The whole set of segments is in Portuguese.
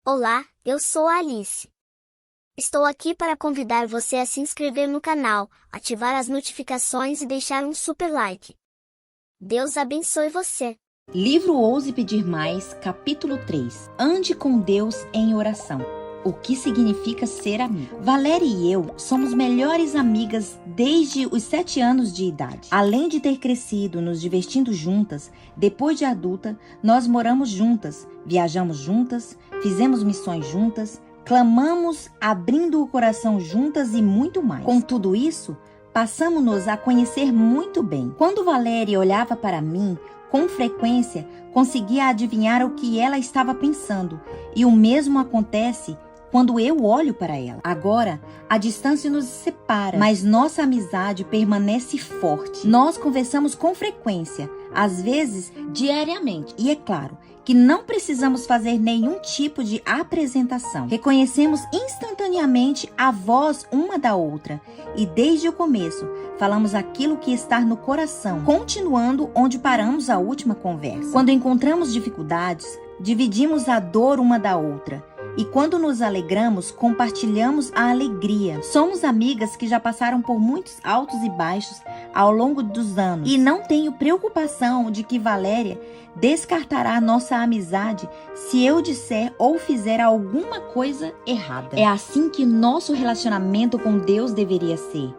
Olá, eu sou a Alice. Estou aqui para convidar você a se inscrever no canal, ativar as notificações e deixar um super like. Deus abençoe você. Livro Ouse Pedir Mais, capítulo 3. Ande com Deus em oração. O que significa ser amigo? Valéria e eu somos melhores amigas desde os 7 anos de idade. Além de ter crescido nos divertindo juntas, depois de adulta, nós moramos juntas, viajamos juntas, fizemos missões juntas, clamamos abrindo o coração juntas e muito mais. Com tudo isso, passamos-nos a conhecer muito bem. Quando Valéria olhava para mim, com frequência, conseguia adivinhar o que ela estava pensando. E o mesmo acontece quando eu olho para ela. Agora, a distância nos separa, mas nossa amizade permanece forte. Nós conversamos com frequência, às vezes diariamente. E é claro que não precisamos fazer nenhum tipo de apresentação. Reconhecemos instantaneamente a voz uma da outra. E desde o começo, falamos aquilo que está no coração, continuando onde paramos a última conversa. Quando encontramos dificuldades, dividimos a dor uma da outra. E quando nos alegramos, compartilhamos a alegria. Somos amigas que já passaram por muitos altos e baixos ao longo dos anos. E não tenho preocupação de que Valéria descartará nossa amizade se eu disser ou fizer alguma coisa errada. É assim que nosso relacionamento com Deus deveria ser.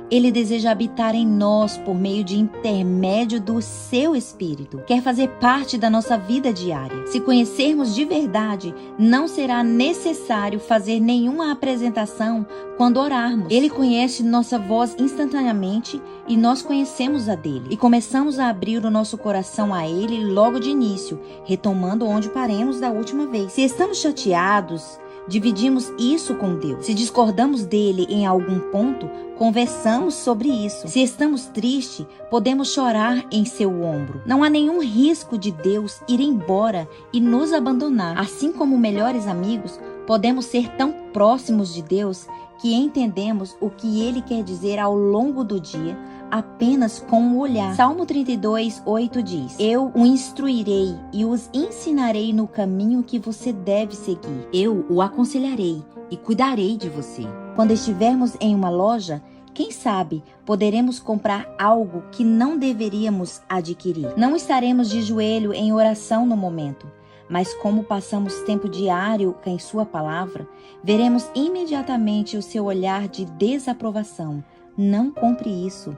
Ele deseja habitar em nós por meio de intermédio do seu Espírito. Quer fazer parte da nossa vida diária. Se conhecermos de verdade, não será necessário fazer nenhuma apresentação quando orarmos. Ele conhece nossa voz instantaneamente e nós conhecemos a dele. E começamos a abrir o nosso coração a ele logo de início, retomando onde paremos da última vez. Se estamos chateados, dividimos isso com Deus. Se discordamos dele em algum ponto, conversamos sobre isso. Se estamos tristes, podemos chorar em seu ombro. Não há nenhum risco de Deus ir embora e nos abandonar. Assim como melhores amigos, podemos ser tão próximos de Deus que entendemos o que ele quer dizer ao longo do dia, apenas com o olhar. Salmo 32, 8 diz: Eu o instruirei e os ensinarei no caminho que você deve seguir. Eu o aconselharei e cuidarei de você. Quando estivermos em uma loja, quem sabe poderemos comprar algo que não deveríamos adquirir. Não estaremos de joelho em oração no momento, mas como passamos tempo diário em sua palavra, veremos imediatamente o seu olhar de desaprovação. Não compre isso.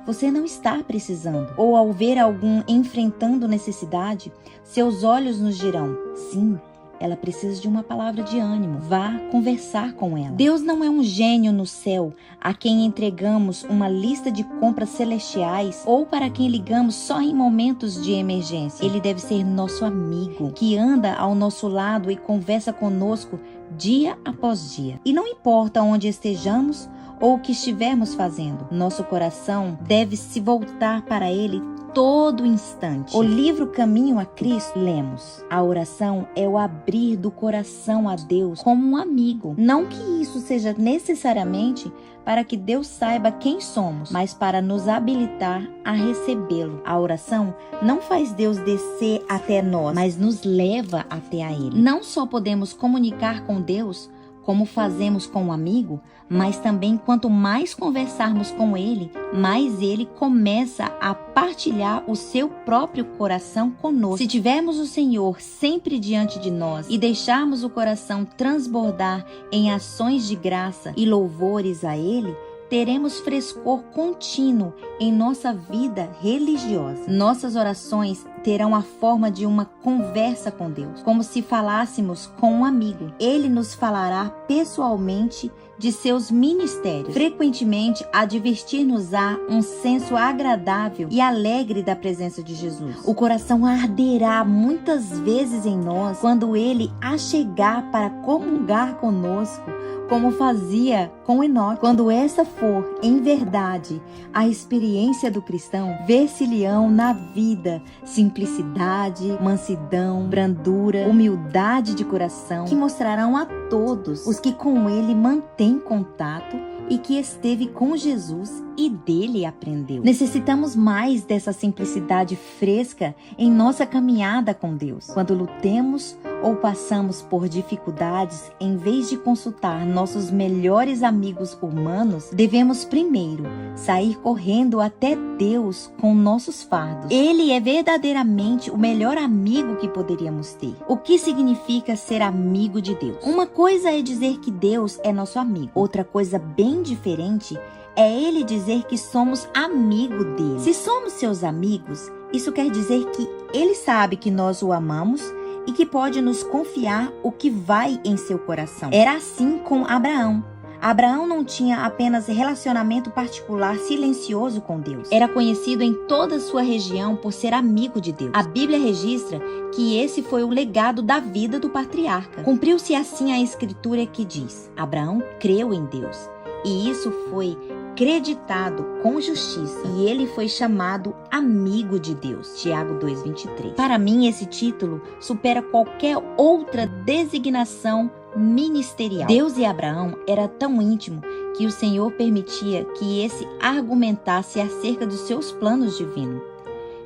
Você não está precisando. Ou ao ver algum enfrentando necessidade, seus olhos nos dirão: sim, ela precisa de uma palavra de ânimo. Vá conversar com ela. Deus não é um gênio no céu a quem entregamos uma lista de compras celestiais ou para quem ligamos só em momentos de emergência. Ele deve ser nosso amigo, que anda ao nosso lado e conversa conosco dia após dia. E não importa onde estejamos ou o que estivermos fazendo, nosso coração deve se voltar para ele todo instante. O livro Caminho a Cristo, lemos: a oração é o abrir do coração a Deus como um amigo. Não que isso seja necessariamente para que Deus saiba quem somos, mas para nos habilitar a recebê-lo. A oração não faz Deus descer até nós, mas nos leva até a Ele. Não só podemos comunicar com Deus como fazemos com um amigo, mas também quanto mais conversarmos com ele, mais ele começa a partilhar o seu próprio coração conosco. Se tivermos o Senhor sempre diante de nós e deixarmos o coração transbordar em ações de graça e louvores a ele, teremos frescor contínuo em nossa vida religiosa. Nossas orações terão a forma de uma conversa com Deus, como se falássemos com um amigo. Ele nos falará pessoalmente de seus ministérios. Frequentemente, advertir-nos-á um senso agradável e alegre da presença de Jesus. O coração arderá muitas vezes em nós quando ele achegar para comungar conosco, como fazia com Enoque. Quando essa for, em verdade, a experiência do cristão, ver-se-lhe-ão na vida simplicidade, mansidão, brandura, humildade de coração, que mostrarão a todos os que com ele mantêm contato e que esteve com Jesus e dele aprendeu. Necessitamos mais dessa simplicidade fresca em nossa caminhada com Deus. Quando lutemos ou passamos por dificuldades, em vez de consultar nossos melhores amigos humanos, devemos primeiro sair correndo até Deus com nossos fardos. Ele é verdadeiramente o melhor amigo que poderíamos ter. O que significa ser amigo de Deus? Uma coisa é dizer que Deus é nosso amigo. Outra coisa bem diferente é ele dizer que somos amigo dele. Se somos seus amigos, isso quer dizer que ele sabe que nós o amamos e que pode nos confiar o que vai em seu coração. Era assim com Abraão. Abraão não tinha apenas relacionamento particular silencioso com Deus. Era conhecido em toda a sua região por ser amigo de Deus. A Bíblia registra que esse foi o legado da vida do patriarca. Cumpriu-se assim a escritura que diz: Abraão creu em Deus, e isso foi creditado com justiça, e ele foi chamado amigo de Deus. Tiago 2:23. Para mim, esse título supera qualquer outra designação ministerial. Deus e Abraão era tão íntimo que o Senhor permitia que esse argumentasse acerca dos seus planos divinos.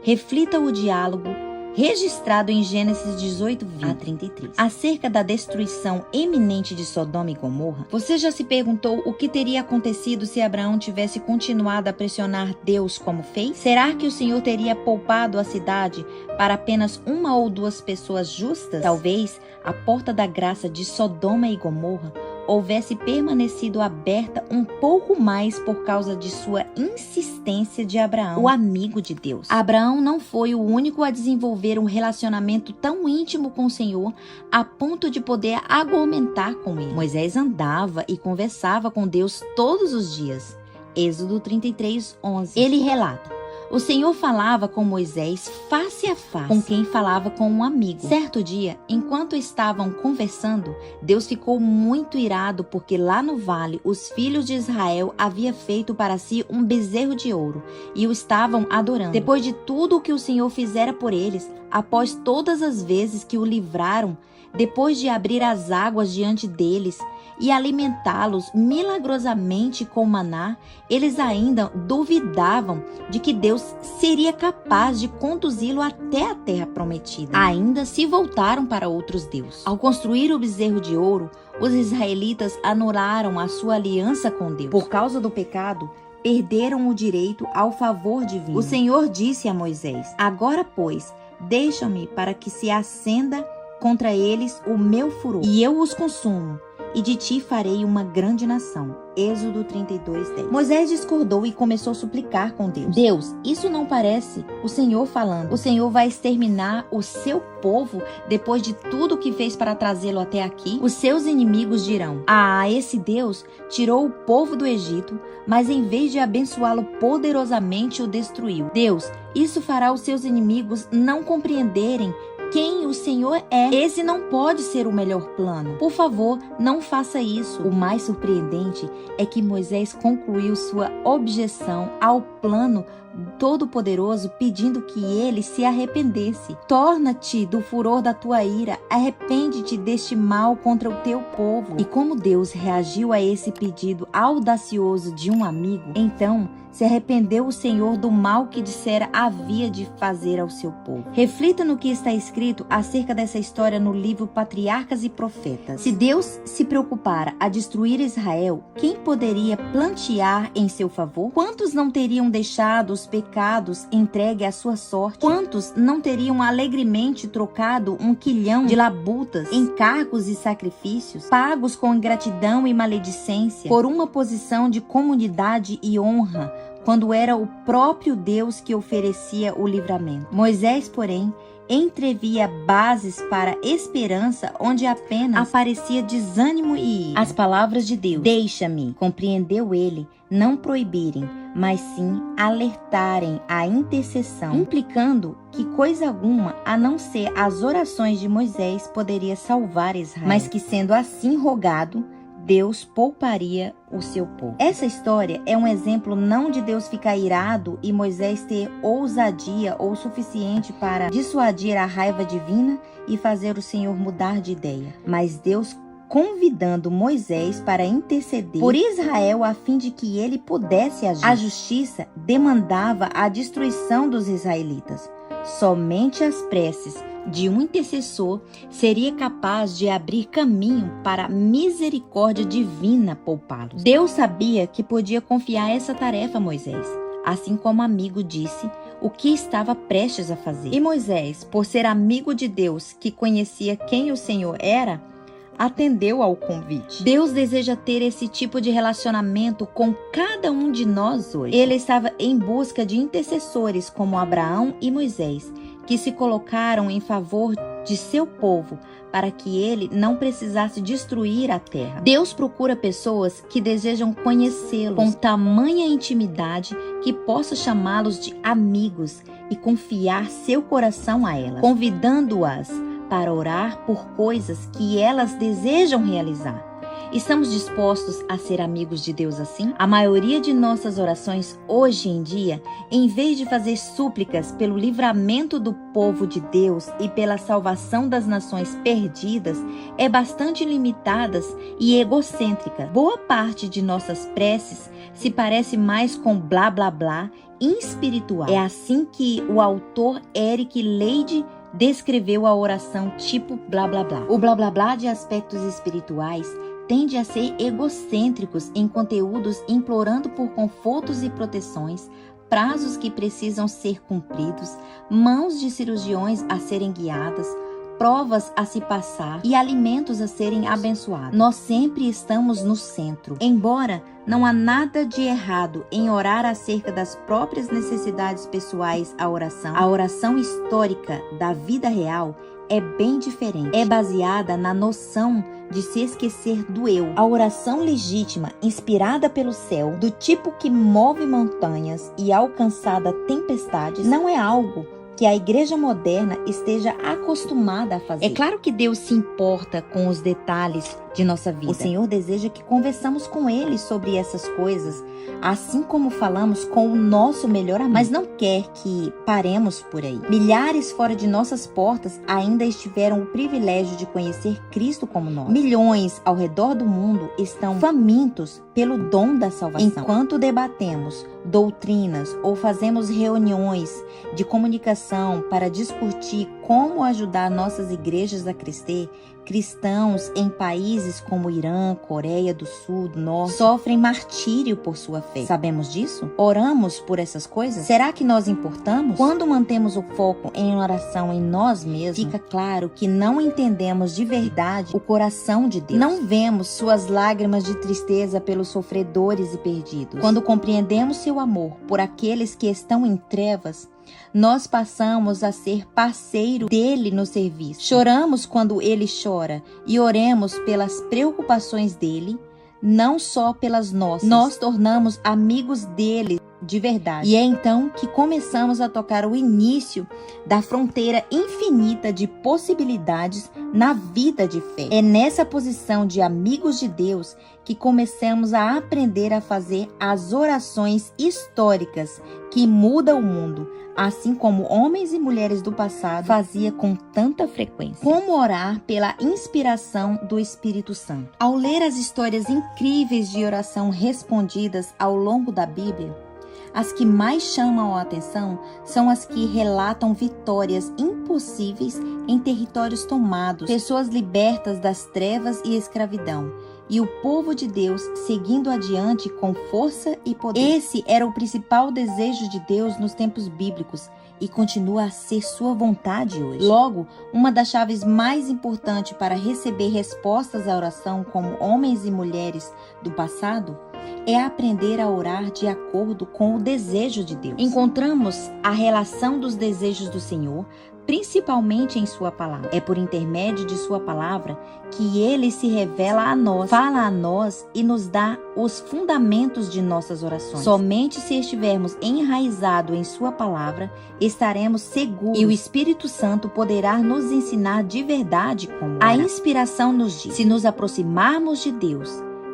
Reflita o diálogo registrado em Gênesis 18:20-33, acerca da destruição iminente de Sodoma e Gomorra. Você já se perguntou o que teria acontecido se Abraão tivesse continuado a pressionar Deus como fez? Será que o Senhor teria poupado a cidade para apenas uma ou duas pessoas justas? Talvez a porta da graça de Sodoma e Gomorra houvesse permanecido aberta um pouco mais por causa de sua insistência de Abraão, o amigo de Deus. Abraão não foi o único a desenvolver um relacionamento tão íntimo com o Senhor a ponto de poder argumentar com ele. Moisés andava e conversava com Deus todos os dias. Êxodo 33:11. Ele relata: o Senhor falava com Moisés face a face, com quem falava com um amigo. Certo dia, enquanto estavam conversando, Deus ficou muito irado porque lá no vale os filhos de Israel haviam feito para si um bezerro de ouro e o estavam adorando. Depois de tudo o que o Senhor fizera por eles, após todas as vezes que o livraram, depois de abrir as águas diante deles e alimentá-los milagrosamente com maná, eles ainda duvidavam de que Deus seria capaz de conduzi-lo até a terra prometida. Ainda se voltaram para outros deuses. Ao construir o bezerro de ouro, os israelitas anularam a sua aliança com Deus. Por causa do pecado, perderam o direito ao favor divino. O Senhor disse a Moisés: agora, pois, deixa-me para que se acenda contra eles o meu furor, e eu os consumo, e de ti farei uma grande nação. Êxodo 32:10. Moisés discordou e começou a suplicar com Deus: Deus, isso não parece o Senhor falando. O Senhor vai exterminar o seu povo depois de tudo que fez para trazê-lo até aqui? Os seus inimigos dirão: esse Deus tirou o povo do Egito, mas em vez de abençoá-lo poderosamente, o destruiu. Deus, isso fará os seus inimigos não compreenderem quem o Senhor é. Esse não pode ser o melhor plano. Por favor, não faça isso. O mais surpreendente é que Moisés concluiu sua objeção ao plano Todo-Poderoso pedindo que ele se arrependesse. Torna-te do furor da tua ira, arrepende-te deste mal contra o teu povo. E como Deus reagiu a esse pedido audacioso de um amigo, então se arrependeu o Senhor do mal que dissera havia de fazer ao seu povo. Reflita no que está escrito acerca dessa história no livro Patriarcas e Profetas. Se Deus se preocupara a destruir Israel, quem poderia plantear em seu favor? Quantos não teriam deixado os pecados entregue à sua sorte? Quantos não teriam alegremente trocado 1 quilhão de labutas, encargos e sacrifícios, pagos com ingratidão e maledicência, por uma posição de comunidade e honra, quando era o próprio Deus que oferecia o livramento? Moisés, porém, entrevia bases para esperança onde apenas aparecia desânimo e ira. As palavras de Deus: deixa-me, compreendeu ele, não proibirem, mas sim alertarem a intercessão, implicando que coisa alguma, a não ser as orações de Moisés, poderia salvar Israel, mas que, sendo assim rogado, Deus pouparia o seu povo. Essa história é um exemplo não de Deus ficar irado e Moisés ter ousadia ou suficiente para dissuadir a raiva divina e fazer o Senhor mudar de ideia, mas Deus convidando Moisés para interceder por Israel a fim de que ele pudesse agir. A justiça demandava a destruição dos israelitas. Somente as preces de um intercessor seria capaz de abrir caminho para a misericórdia divina poupá-los. Deus sabia que podia confiar essa tarefa a Moisés, assim como o amigo disse o que estava prestes a fazer. E Moisés, por ser amigo de Deus, que conhecia quem o Senhor era, atendeu ao convite. Deus deseja ter esse tipo de relacionamento com cada um de nós hoje. Ele estava em busca de intercessores como Abraão e Moisés, que se colocaram em favor de seu povo, para que ele não precisasse destruir a terra. Deus procura pessoas que desejam conhecê-lo com tamanha intimidade que possa chamá-los de amigos e confiar seu coração a elas, convidando-as para orar por coisas que elas desejam realizar. Estamos dispostos a ser amigos de Deus assim? A maioria de nossas orações hoje em dia, em vez de fazer súplicas pelo livramento do povo de Deus e pela salvação das nações perdidas, é bastante limitadas e egocêntrica. Boa parte de nossas preces se parece mais com blá blá blá espiritual. É assim que o autor Eric Leide descreveu a oração tipo blá blá blá. O blá blá blá de aspectos espirituais tende a ser egocêntricos em conteúdos implorando por confortos e proteções, prazos que precisam ser cumpridos, mãos de cirurgiões a serem guiadas, provas a se passar e alimentos a serem abençoados. Nós sempre estamos no centro. Embora não há nada de errado em orar acerca das próprias necessidades pessoais, a oração histórica da vida real é bem diferente. É baseada na noção de se esquecer do eu. A oração legítima, inspirada pelo céu, do tipo que move montanhas e alcançada tempestades, não é algo que a igreja moderna esteja acostumada a fazer. É claro que Deus se importa com os detalhes de nossa vida. O Senhor deseja que conversamos com Ele sobre essas coisas, assim como falamos com o nosso melhor amigo. Mas não quer que paremos por aí. Milhares fora de nossas portas ainda tiveram o privilégio de conhecer Cristo como nós. Milhões ao redor do mundo estão famintos pelo dom da salvação. Enquanto debatemos doutrinas ou fazemos reuniões de comunicação para discutir como ajudar nossas igrejas a crescer, cristãos em países como Irã, Coreia do Sul, do Norte, sofrem martírio por sua fé. Sabemos disso? Oramos por essas coisas? Será que nós importamos? Quando mantemos o foco em oração em nós mesmos, fica claro que não entendemos de verdade o coração de Deus. Não vemos suas lágrimas de tristeza pelos sofredores e perdidos. Quando compreendemos seu amor por aqueles que estão em trevas, nós passamos a ser parceiro dele no serviço. Choramos quando ele chora e oremos pelas preocupações dele, não só pelas nossas. Nós tornamos amigos dele de verdade. E é então que começamos a tocar o início da fronteira infinita de possibilidades na vida de fé. É nessa posição de amigos de Deus que começamos a aprender a fazer as orações históricas que mudam o mundo, assim como homens e mulheres do passado faziam com tanta frequência. Como orar pela inspiração do Espírito Santo? Ao ler as histórias incríveis de oração respondidas ao longo da Bíblia, as que mais chamam a atenção são as que relatam vitórias impossíveis em territórios tomados, pessoas libertas das trevas e escravidão, e o povo de Deus seguindo adiante com força e poder. Esse era o principal desejo de Deus nos tempos bíblicos e continua a ser sua vontade hoje. Logo, uma das chaves mais importantes para receber respostas à oração como homens e mulheres do passado é aprender a orar de acordo com o desejo de Deus. Encontramos a relação dos desejos do Senhor, principalmente em sua palavra. É por intermédio de sua palavra que ele se revela a nós, fala a nós e nos dá os fundamentos de nossas orações. Somente se estivermos enraizados em sua palavra, estaremos seguros e o Espírito Santo poderá nos ensinar de verdade como orar. A inspiração nos diz: se nos aproximarmos de Deus,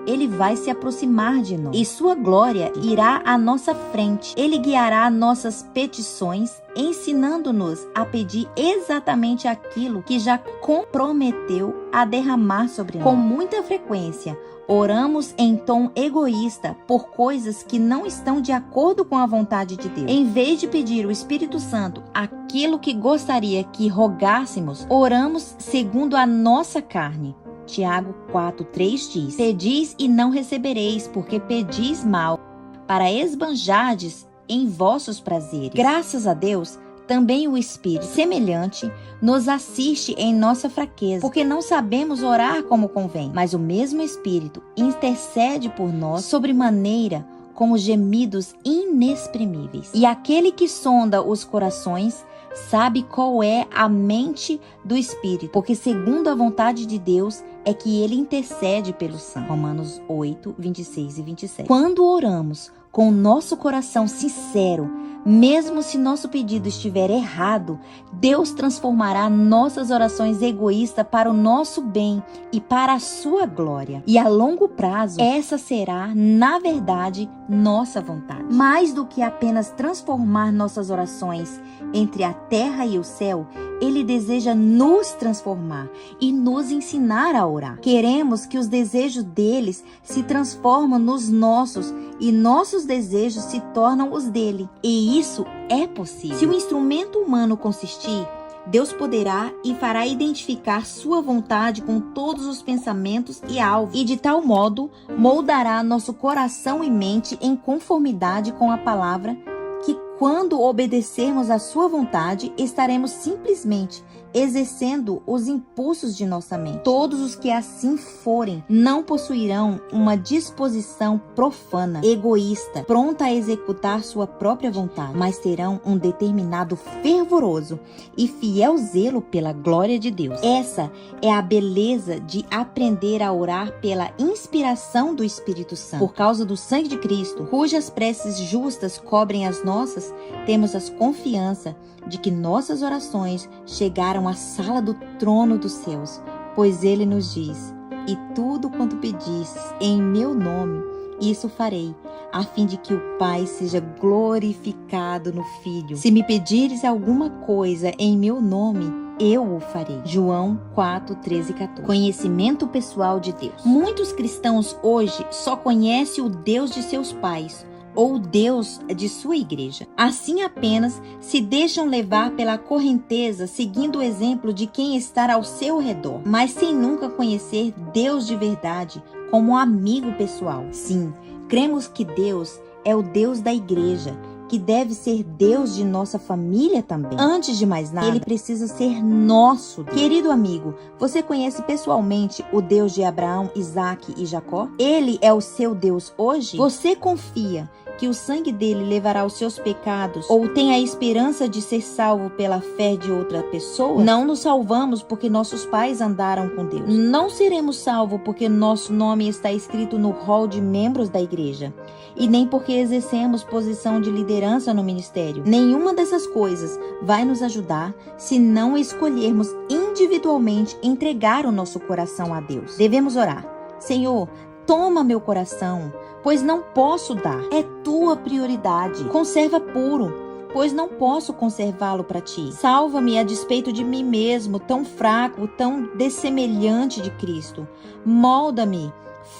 Ele vai se aproximar de nós e sua glória irá à nossa frente. Ele guiará nossas petições, ensinando-nos a pedir exatamente aquilo que já comprometeu a derramar sobre nós. Com muita frequência, oramos em tom egoísta por coisas que não estão de acordo com a vontade de Deus. Em vez de pedir ao Espírito Santo aquilo que gostaria que rogássemos, oramos segundo a nossa carne. Tiago 4:3 diz: Pedis e não recebereis, porque pedis mal, para esbanjardes em vossos prazeres. Graças a Deus, também o Espírito semelhante nos assiste em nossa fraqueza, porque não sabemos orar como convém. Mas o mesmo Espírito intercede por nós sobremaneira com gemidos inexprimíveis. E aquele que sonda os corações sabe qual é a mente do Espírito, porque segundo a vontade de Deus é que ele intercede pelos santos. Romanos 8:26 e 27. Quando oramos com o nosso coração sincero, mesmo se nosso pedido estiver errado, Deus transformará nossas orações egoístas para o nosso bem e para a sua glória. E a longo prazo, essa será, na verdade, nossa vontade. Mais do que apenas transformar nossas orações entre a terra e o céu, Ele deseja nos transformar e nos ensinar a orar. Queremos que os desejos deles se transformem nos nossos e nossos desejos se tornam os dele. E isso é possível. Se o instrumento humano consistir, Deus poderá e fará identificar sua vontade com todos os pensamentos e alvos, e de tal modo moldará nosso coração e mente em conformidade com a palavra, que quando obedecermos à sua vontade, estaremos simplesmente exercendo os impulsos de nossa mente. Todos os que assim forem não possuirão uma disposição profana, egoísta, pronta a executar sua própria vontade, mas terão um determinado fervoroso e fiel zelo pela glória de Deus. Essa é a beleza de aprender a orar pela inspiração do Espírito Santo. Por causa do sangue de Cristo, cujas preces justas cobrem as nossas, temos a confiança de que nossas orações chegaram à sala do trono dos céus, pois ele nos diz: e tudo quanto pedisses em meu nome, isso farei, a fim de que o Pai seja glorificado no Filho. Se me pedires alguma coisa em meu nome, eu o farei. João 4:13 e 14. Conhecimento pessoal de Deus. Muitos cristãos hoje só conhecem o Deus de seus pais, ou Deus de sua igreja. Assim apenas se deixam levar pela correnteza, seguindo o exemplo de quem está ao seu redor, mas sem nunca conhecer Deus de verdade como um amigo pessoal. Sim, cremos que Deus é o Deus da igreja, que deve ser Deus de nossa família também. Antes de mais nada, Ele precisa ser nosso Deus. Querido amigo, você conhece pessoalmente o Deus de Abraão, Isaque e Jacó? Ele é o seu Deus hoje? Você confia que o sangue dele levará os seus pecados, ou tem a esperança de ser salvo pela fé de outra pessoa? Não nos salvamos porque nossos pais andaram com Deus. Não seremos salvos porque nosso nome está escrito no rol de membros da igreja, e nem porque exercemos posição de liderança no ministério. Nenhuma dessas coisas vai nos ajudar se não escolhermos individualmente entregar o nosso coração a Deus. Devemos orar: Senhor, toma meu coração, pois não posso dar. É tua prioridade. Conserva puro, pois não posso conservá-lo para ti. Salva-me a despeito de mim mesmo, tão fraco, tão dessemelhante de Cristo. Molda-me,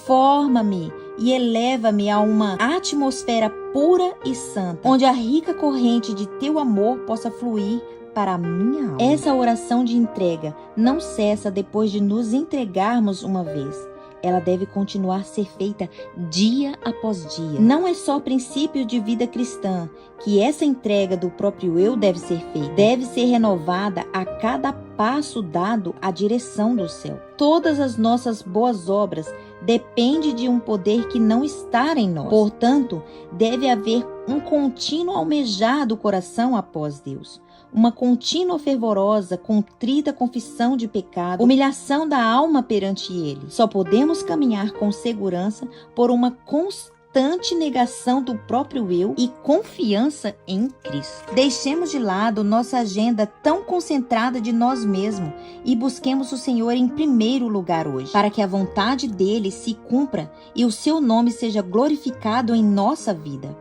forma-me e eleva-me a uma atmosfera pura e santa, onde a rica corrente de teu amor possa fluir para a minha alma. Essa oração de entrega não cessa depois de nos entregarmos uma vez. Ela deve continuar a ser feita dia após dia. Não é só princípio de vida cristã que essa entrega do próprio eu deve ser feita. Deve ser renovada a cada passo dado à direção do céu. Todas as nossas boas obras dependem de um poder que não está em nós. Portanto, deve haver um contínuo almejar do coração após Deus. Uma contínua fervorosa, contrita confissão de pecado, humilhação da alma perante Ele. Só podemos caminhar com segurança por uma constante constante negação do próprio eu e confiança em Cristo. Deixemos de lado nossa agenda tão concentrada de nós mesmos e busquemos o Senhor em primeiro lugar hoje, para que a vontade dele se cumpra e o seu nome seja glorificado em nossa vida.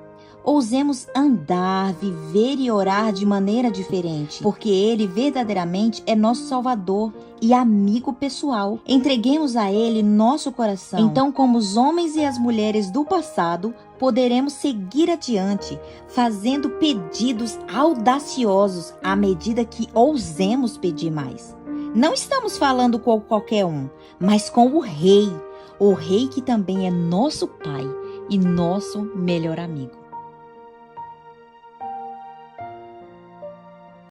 Ousemos andar, viver e orar de maneira diferente, porque Ele verdadeiramente é nosso Salvador e amigo pessoal. Entreguemos a Ele nosso coração. Então, como os homens e as mulheres do passado, poderemos seguir adiante, fazendo pedidos audaciosos à medida que ousemos pedir mais. Não estamos falando com qualquer um, mas com o Rei que também é nosso Pai e nosso melhor amigo.